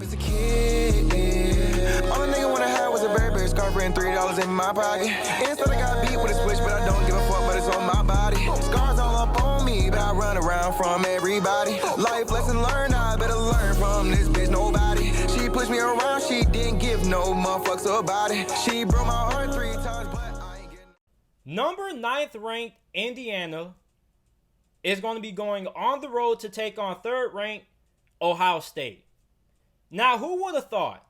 As a kid, all a nigga wanna have was a Burberry scarf and $3 in my pocket. Instead I got beat with a switch, but I don't give a fuck, but it's on my body. Scars all up on me, but I run around from everybody. Life lesson learned, I better learn from this bitch, nobody. She pushed me around, she didn't give no motherfucks about it. She broke my heart 3 times, but I ain't getting... Number 9th ranked Indiana is going to be going on the road to take on 3rd ranked Ohio State. Now, who would have thought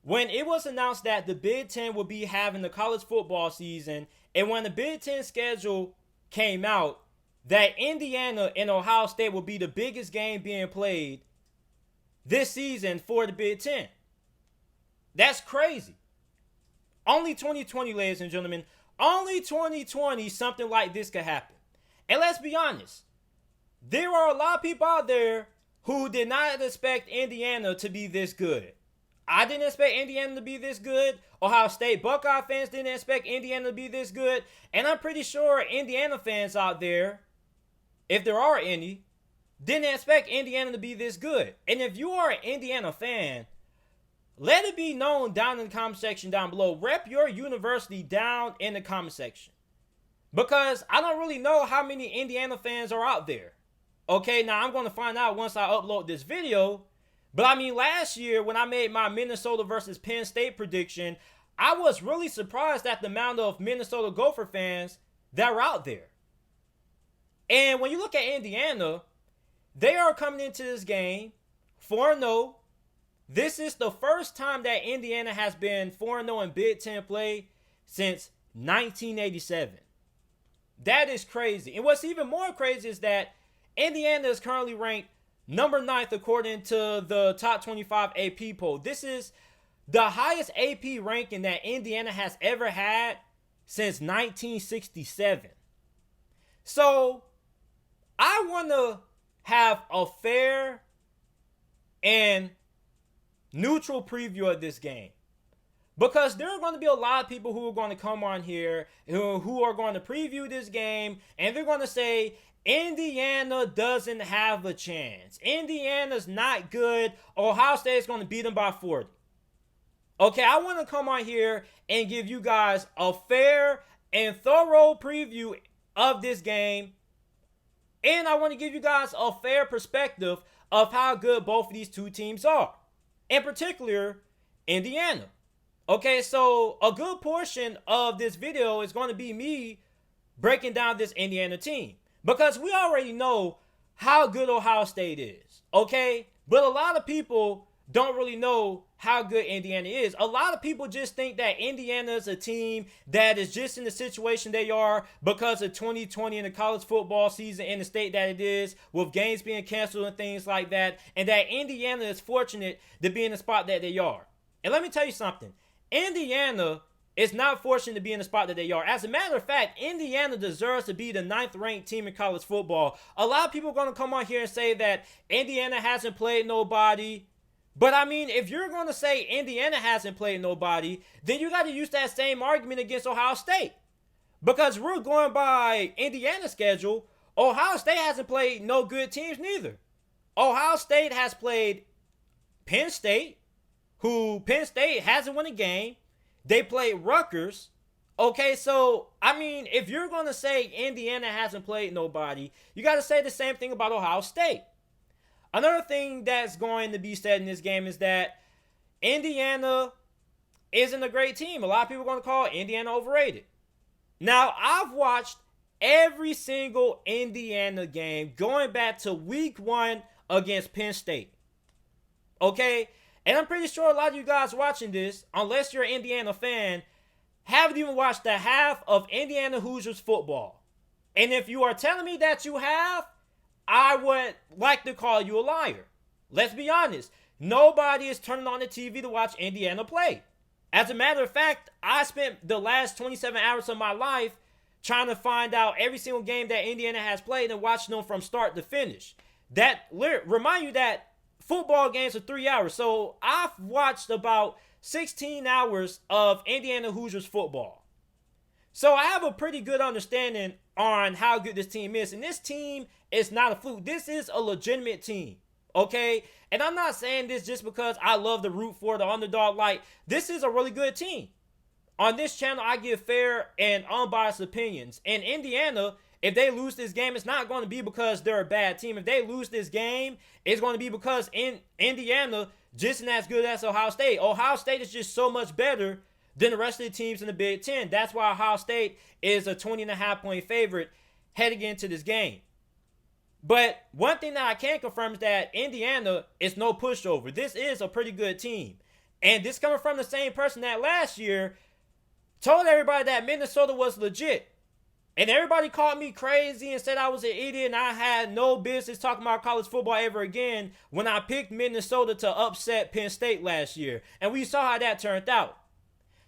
when it was announced that the Big Ten would be having the college football season, and when the Big Ten schedule came out, that Indiana and Ohio State would be the biggest game being played this season for the Big Ten? That's crazy. Only 2020, ladies and gentlemen, only 2020 something like this could happen. And let's be honest, there are a lot of people out there who did not expect Indiana to be this good. I didn't expect Indiana to be this good. Ohio State Buckeye fans didn't expect Indiana to be this good. And I'm pretty sure Indiana fans out there, if there are any, didn't expect Indiana to be this good. And if you are an Indiana fan, let it be known down in the comment section down below. Rep your university down in the comment section. Because I don't really know how many Indiana fans are out there. Okay, now I'm going to find out once I upload this video. But I mean, last year when I made my Minnesota versus Penn State prediction, I was really surprised at the amount of Minnesota Gopher fans that were out there. And when you look at Indiana, they are coming into this game 4-0. This is the first time that Indiana has been 4-0 in Big Ten play since 1987. That is crazy. And what's even more crazy is that Indiana is currently ranked number 9th according to the top 25 AP poll. This is the highest AP ranking that Indiana has ever had since 1967. So I want to have a fair and neutral preview of this game. Because there are going to be a lot of people who are going to come on here who are going to preview this game, and they're going to say, Indiana doesn't have a chance. Indiana's not good. Ohio State is going to beat them by 40. Okay, I want to come on here and give you guys a fair and thorough preview of this game. And I want to give you guys a fair perspective of how good both of these two teams are. In particular, Indiana. Okay, so a good portion of this video is going to be me breaking down this Indiana team. Because we already know how good Ohio State is, okay? But a lot of people don't really know how good Indiana is. A lot of people just think that Indiana is a team that is just in the situation they are because of 2020 and the college football season in the state that it is, with games being canceled and things like that, and that Indiana is fortunate to be in the spot that they are. And let me tell you something. Indiana is not fortunate to be in the spot that they are. As a matter of fact, Indiana deserves to be the 9th ranked team in college football. A lot of people are going to come on here and say that Indiana hasn't played nobody. But I mean, if you're going to say Indiana hasn't played nobody, then you got to use that same argument against Ohio State. Because we're going by Indiana's schedule. Ohio State hasn't played no good teams neither. Ohio State has played Penn State, who Penn State hasn't won a game. They played Rutgers. Okay, so, I mean, if you're going to say Indiana hasn't played nobody, you got to say the same thing about Ohio State. Another thing that's going to be said in this game is that Indiana isn't a great team. A lot of people are going to call Indiana overrated. Now, I've watched every single Indiana game going back to week 1 against Penn State. Okay? And I'm pretty sure a lot of you guys watching this, unless you're an Indiana fan, haven't even watched the half of Indiana Hoosiers football. And if you are telling me that you have, I would like to call you a liar. Let's be honest. Nobody is turning on the TV to watch Indiana play. As a matter of fact, I spent the last 27 hours of my life trying to find out every single game that Indiana has played and watching them from start to finish. Remind you that football games are 3 hours. So I've watched about 16 hours of Indiana Hoosiers football. So I have a pretty good understanding on how good this team is. And this team is not a fluke. This is a legitimate team. okay? And I'm not saying this just because I love to root for the underdog. Like, this is a really good team. On this channel, I give fair and unbiased opinions. And Indiana, if they lose this game, it's not going to be because they're a bad team. If they lose this game, it's going to be because Indiana just isn't as good as Ohio State. Ohio State is just so much better than the rest of the teams in the Big Ten. That's why Ohio State is a 20.5-point favorite heading into this game. But one thing that I can confirm is that Indiana is no pushover. This is a pretty good team. And this coming from the same person that last year told everybody that Minnesota was legit. And everybody called me crazy and said I was an idiot and I had no business talking about college football ever again when I picked Minnesota to upset Penn State last year. And we saw how that turned out.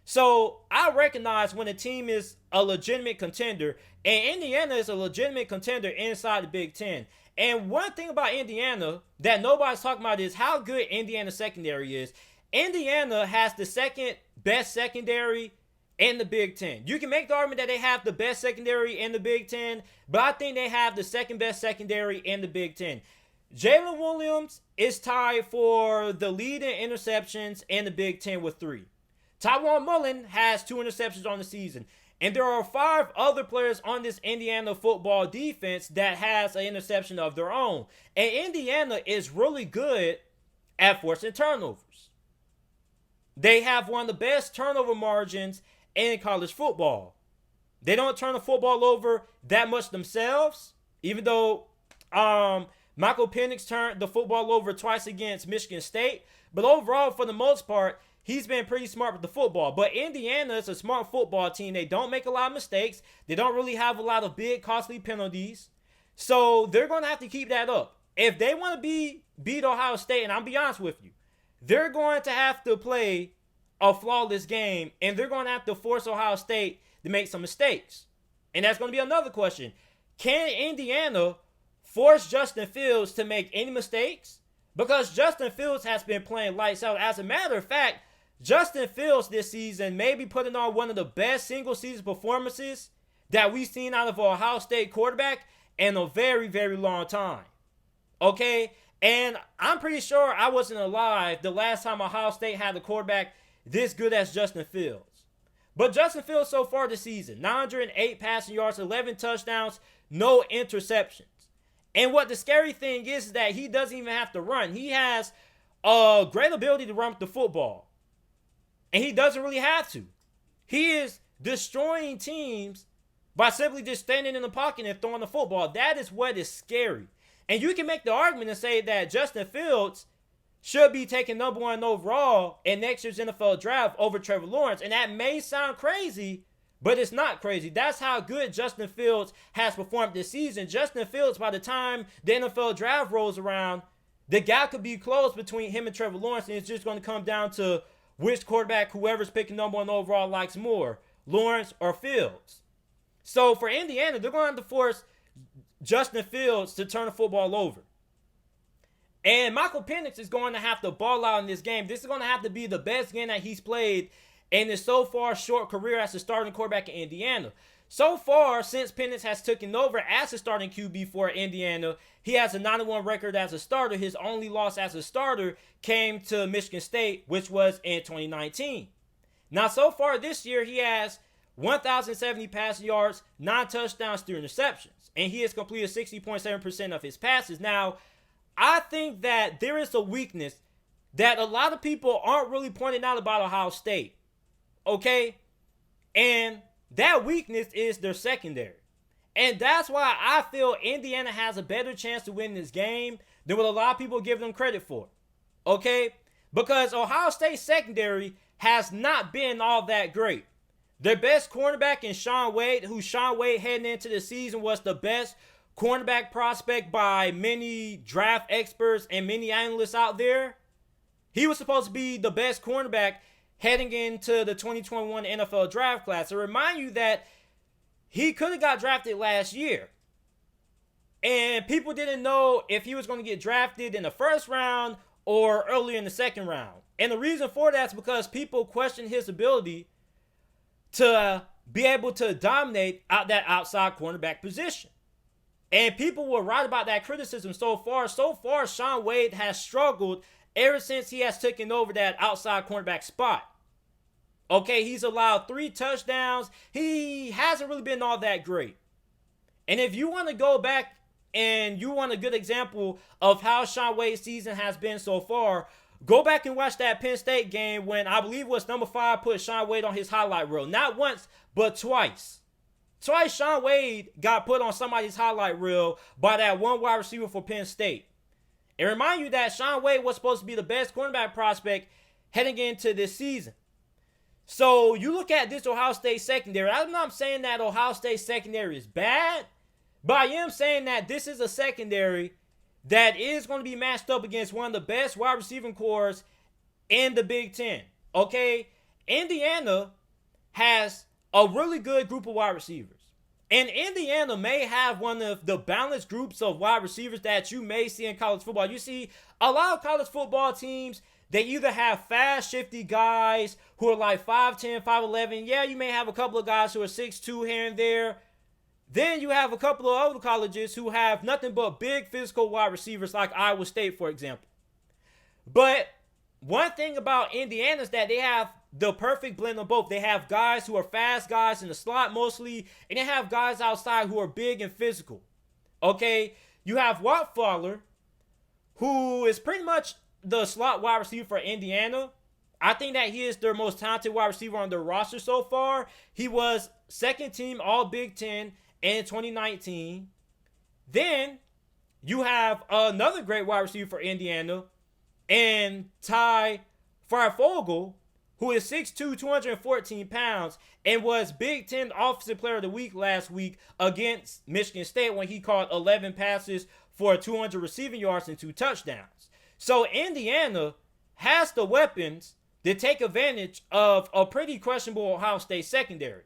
So I recognize when a team is a legitimate contender, and Indiana is a legitimate contender inside the Big Ten. And one thing about Indiana that nobody's talking about is how good Indiana's secondary is. Indiana has the second best secondary in the Big Ten. You can make the argument that they have the best secondary in the Big Ten, but I think they have the second best secondary in the Big Ten. Jalen Williams is tied for the lead in interceptions in the Big Ten with 3. Tywan Mullen has 2 interceptions on the season. And there are 5 other players on this Indiana football defense that has an interception of their own. And Indiana is really good at forcing turnovers. They have one of the best turnover margins in college football. They don't turn the football over that much themselves, even though Michael Penix turned the football over twice against Michigan State. But overall, for the most part, he's been pretty smart with the football. But Indiana is a smart football team. They don't make a lot of mistakes. They don't really have a lot of big, costly penalties. So they're going to have to keep that up. If they want to beat Ohio State, and I'll be honest with you, they're going to have to play a flawless game, and they're going to have to force Ohio State to make some mistakes. And that's going to be another question. Can Indiana force Justin Fields to make any mistakes? Because Justin Fields has been playing lights out. As a matter of fact, Justin Fields this season may be putting on one of the best single-season performances that we've seen out of an Ohio State quarterback in a very, very long time. Okay? And I'm pretty sure I wasn't alive the last time Ohio State had a quarterback this good as Justin Fields. But Justin Fields so far this season, 908 passing yards, 11 touchdowns, no interceptions. And what the scary thing is that he doesn't even have to run. He has a great ability to run with the football. And he doesn't really have to. He is destroying teams by simply just standing in the pocket and throwing the football. That is what is scary. And you can make the argument and say that Justin Fields should be taken number 1 overall in next year's NFL draft over Trevor Lawrence. And that may sound crazy, but it's not crazy. That's how good Justin Fields has performed this season. Justin Fields, by the time the NFL draft rolls around, the gap could be closed between him and Trevor Lawrence, and it's just going to come down to which quarterback whoever's picking number 1 overall likes more, Lawrence or Fields. So for Indiana, they're going to have to force Justin Fields to turn the football over. And Michael Penix is going to have to ball out in this game. This is going to have to be the best game that he's played in his so far short career as a starting quarterback in Indiana. So far, since Penix has taken over as a starting QB for Indiana, he has a 9-1 record as a starter. His only loss as a starter came to Michigan State, which was in 2019. Now, so far this year, he has 1,070 passing yards, 9 touchdowns, 3 interceptions. And he has completed 60.7% of his passes. Now, I think that there is a weakness that a lot of people aren't really pointing out about Ohio State. Okay? And that weakness is their secondary. And that's why I feel Indiana has a better chance to win this game than what a lot of people give them credit for. Okay? Because Ohio State's secondary has not been all that great. Their best cornerback in Shaun Wade, who Shaun Wade heading into the season was the best cornerback prospect by many draft experts and many analysts out there. He was supposed to be the best cornerback heading into the 2021 NFL draft class. I remind you that he could have got drafted last year. And people didn't know if he was going to get drafted in the first round or early in the second round. And the reason for that is because people questioned his ability to be able to dominate out that outside cornerback position. And people were right about that criticism so far. So far, Shaun Wade has struggled ever since he has taken over that outside cornerback spot. Okay, he's allowed 3 touchdowns. He hasn't really been all that great. And if you want to go back and you want a good example of how Shaun Wade's season has been so far, go back and watch that Penn State game when I believe it was number 5 put Shaun Wade on his highlight reel. Not once, but twice. Twice Shaun Wade got put on somebody's highlight reel by that one wide receiver for Penn State. And remind you that Shaun Wade was supposed to be the best cornerback prospect heading into this season. So you look at this Ohio State secondary. I'm not saying that Ohio State secondary is bad, but I am saying that this is a secondary that is going to be matched up against one of the best wide receiving corps in the Big Ten. Okay? Indiana has a really good group of wide receivers. And Indiana may have one of the balanced groups of wide receivers that you may see in college football. You see, a lot of college football teams, they either have fast, shifty guys who are like 5'10", 5'11". Yeah, you may have a couple of guys who are 6'2" here and there. Then you have a couple of other colleges who have nothing but big physical wide receivers like Iowa State, for example. But one thing about Indiana is that they have the perfect blend of both. They have guys who are fast guys in the slot mostly, and they have guys outside who are big and physical. Okay? You have Walt Fowler, who is pretty much the slot wide receiver for Indiana. I think that he is their most talented wide receiver on their roster so far. He was second team All Big Ten in 2019. Then you have another great wide receiver for Indiana, and Ty Farfogel, who is 6'2", 214 pounds, and was Big Ten Offensive Player of the Week last week against Michigan State when he caught 11 passes for 200 receiving yards and 2 touchdowns. So Indiana has the weapons to take advantage of a pretty questionable Ohio State secondary.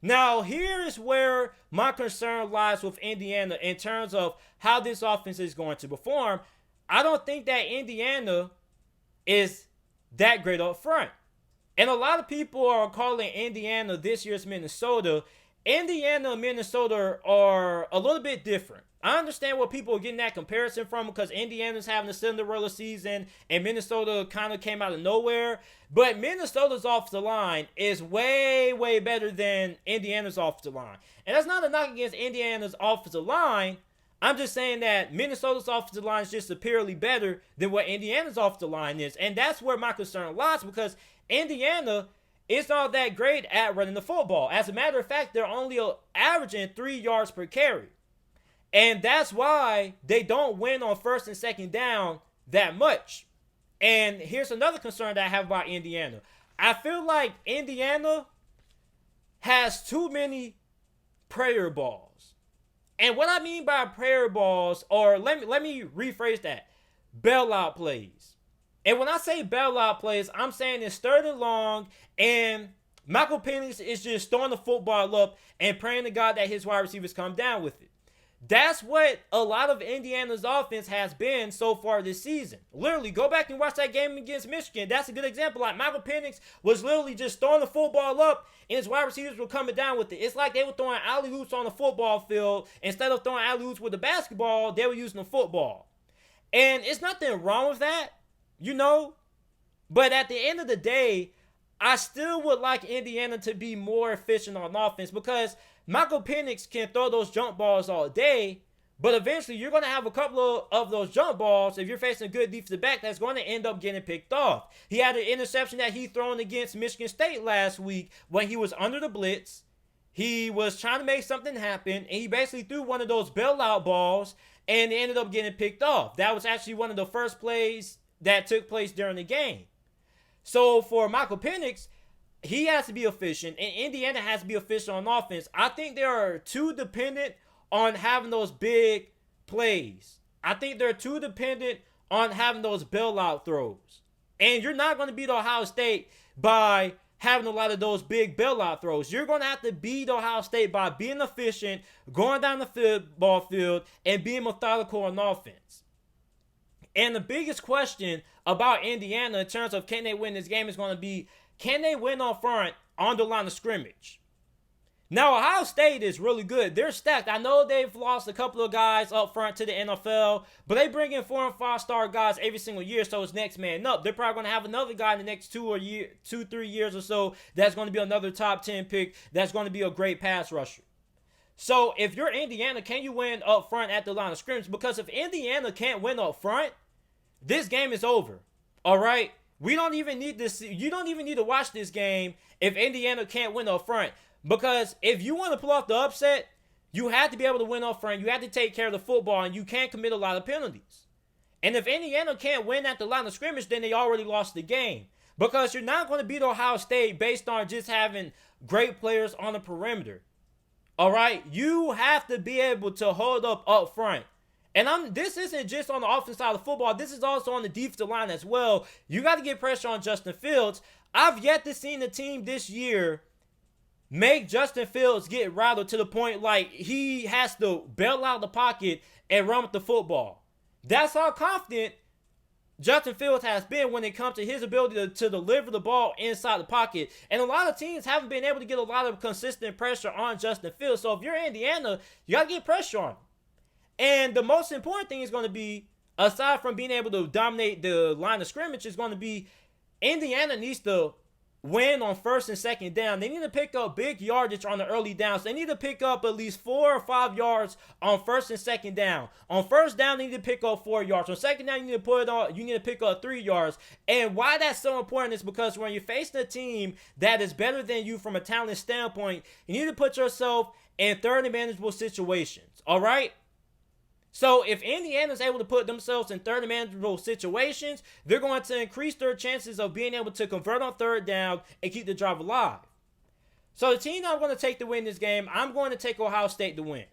Now, here is where my concern lies with Indiana in terms of how this offense is going to perform. I don't think that Indiana is that great up front. And a lot of people are calling Indiana this year's Minnesota. Indiana and Minnesota are a little bit different. I understand where people are getting that comparison from because Indiana's having a Cinderella season and Minnesota kind of came out of nowhere. But Minnesota's offensive line is way, way better than Indiana's offensive line. And that's not a knock against Indiana's offensive line. I'm just saying that Minnesota's offensive line is just superiorly better than what Indiana's offensive line is. And that's where my concern lies because Indiana is not that great at running the football. As a matter of fact, they're only averaging 3 yards per carry. And that's why they don't win on first and second down that much. And here's another concern that I have about Indiana. I feel like Indiana has too many prayer balls. And what I mean by prayer balls, or let me rephrase that, bailout plays. And when I say bailout plays, I'm saying it's third and long, and Michael Penix is just throwing the football up and praying to God that his wide receivers come down with it. That's what a lot of Indiana's offense has been so far this season. Literally, go back and watch that game against Michigan. That's a good example. Like, Michael Penix was literally just throwing the football up, and his wide receivers were coming down with it. It's like they were throwing alley-oops on the football field. Instead of throwing alley-oops with the basketball, they were using the football. And it's nothing wrong with that, you know. But at the end of the day, I still would like Indiana to be more efficient on offense because Michael Penix can throw those jump balls all day, but eventually you're going to have a couple of those jump balls if you're facing a good defensive back that's going to end up getting picked off. He had an interception that he thrown against Michigan State last week when he was under the blitz. He was trying to make something happen, and he basically threw one of those bailout balls, and it ended up getting picked off. That was actually one of the first plays that took place during the game. So for Michael Penix, he has to be efficient, and Indiana has to be efficient on offense. I think they are too dependent on having those big plays. I think they're too dependent on having those bailout throws. And you're not going to beat Ohio State by having a lot of those big bailout throws. You're going to have to beat Ohio State by being efficient, going down the football field, and being methodical on offense. And the biggest question about Indiana in terms of can they win this game is going to be, can they win on front on the line of scrimmage? Now, Ohio State is really good. They're stacked. I know they've lost a couple of guys up front to the NFL, but they bring in 4 and 5 star guys every single year, so it's next man up. They're probably going to have another guy in the next 3 years or so that's going to be another top 10 pick that's going to be a great pass rusher. So if you're Indiana, can you win up front at the line of scrimmage? Because if Indiana can't win up front, this game is over. All right? We don't even need this. You don't even need to watch this game if Indiana can't win up front. Because if you want to pull off the upset, you have to be able to win up front. You have to take care of the football, and you can't commit a lot of penalties. And if Indiana can't win at the line of scrimmage, then they already lost the game. Because you're not going to beat Ohio State based on just having great players on the perimeter. All right? You have to be able to hold up front. And this isn't just on the offensive side of football. This is also on the defensive line as well. You got to get pressure on Justin Fields. I've yet to see the team this year make Justin Fields get rattled to the point like he has to bail out the pocket and run with the football. That's how confident Justin Fields has been when it comes to his ability to deliver the ball inside the pocket. And a lot of teams haven't been able to get a lot of consistent pressure on Justin Fields. So if you're Indiana, you got to get pressure on him. And the most important thing is going to be, aside from being able to dominate the line of scrimmage, is going to be Indiana needs to win on first and second down. They need to pick up big yardage on the early downs. They need to pick up at least 4 or 5 yards on first and second down. On first down, they need to pick up 4 yards. On second down, you need to pick up 3 yards. And why that's so important is because when you're facing a team that is better than you from a talent standpoint, you need to put yourself in third and manageable situations. All right? So if Indiana's able to put themselves in third and manageable situations, they're going to increase their chances of being able to convert on third down and keep the drive alive. So the team I'm going to take to win this game, I'm going to take Ohio State to win.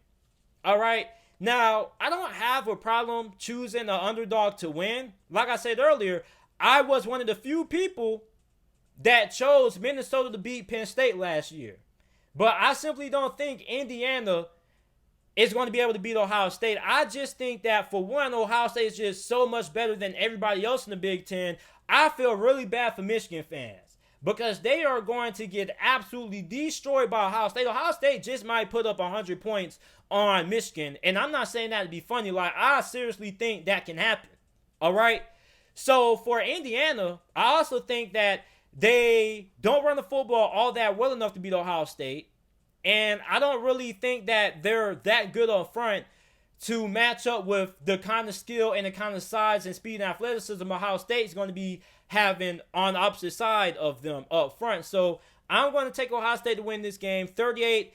All right? Now, I don't have a problem choosing an underdog to win. Like I said earlier, I was one of the few people that chose Minnesota to beat Penn State last year. But I simply don't think Indiana is going to be able to beat Ohio State. I just think that, for one, Ohio State is just so much better than everybody else in the Big Ten. I feel really bad for Michigan fans because they are going to get absolutely destroyed by Ohio State. Ohio State just might put up 100 points on Michigan, and I'm not saying that to be funny. Like, I seriously think that can happen, all right? So for Indiana, I also think that they don't run the football all that well enough to beat Ohio State. And I don't really think that they're that good up front to match up with the kind of skill and the kind of size and speed and athleticism Ohio State is going to be having on the opposite side of them up front. So I'm going to take Ohio State to win this game 38-20.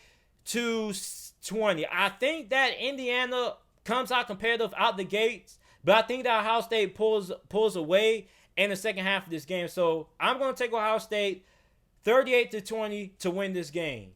I think that Indiana comes out competitive out the gates, but I think that Ohio State pulls away in the second half of this game. So I'm going to take Ohio State 38-20 to win this game.